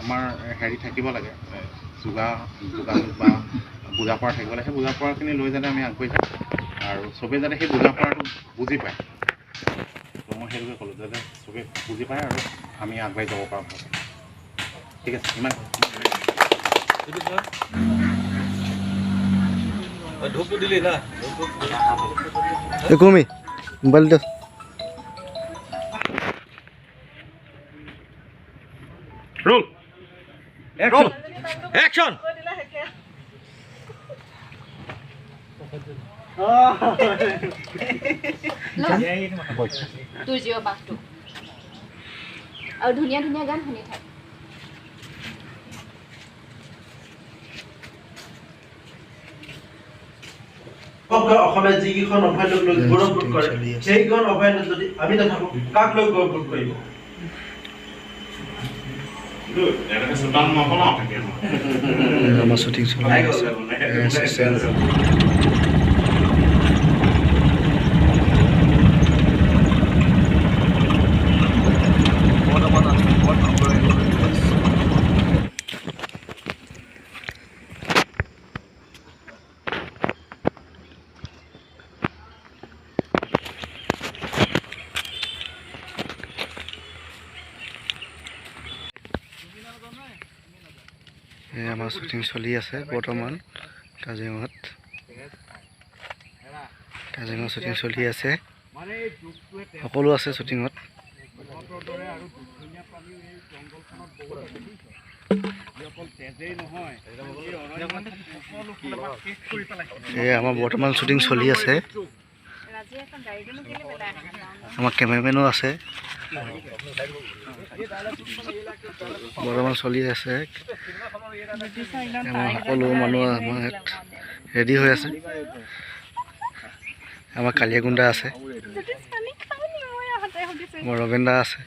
আমাৰ হেৰি থাকিব লাগে যোগাযোগ বা বুজা পৰা থাকিব লাগে। সেই বুজা পৰাখিনি লৈ যাতে আমি আগবাঢ়ি যাওঁ আৰু চবেই যাতে সেই বুজা পৰাটো বুজি পায়। তো মই সেইটোকে ক'লোঁ যাতে চবেই বুজি পায় আৰু আমি আগবাঢ়ি যাব পাৰোঁ। ঠিক আছে, ইমান ধূপটো দিলি না কমি মোবাইলটা ৰোল অ্যাকশন অ্যাকশন তোৰ জীৱ বাঘটো আৰু ধুনীয়া ধুনীয়া গান শুনি থাক। অসমে যিকেইখন অভয়াৰণ্যক লৈ গৌৰৱবোধ কৰে সেইকেইখন অভয়াৰণ্যত যদি আমি নাথাকোঁ কাক লৈ গৌৰৱবোধ কৰিব? আমাৰ শ্বুটিং চলি আছে। আমাৰ শ্বুটিং চলি আছে বৰ্তমান কাজিৰঙাত। কাজিৰঙা শ্বুটিং চলি আছে, সকলো আছে শ্বুটিঙত। আমাৰ বৰ্তমান শ্বুটিং চলি আছে। আমাৰ কেমেৰামেনো আছে, বৰ্তমান চলি আছে। আমাৰ সকলো মানুহ আমাৰ ৰেডি হৈ আছে। আমাৰ কালিয়াগুণ্ডা আছে, ৰবেন দা আছে।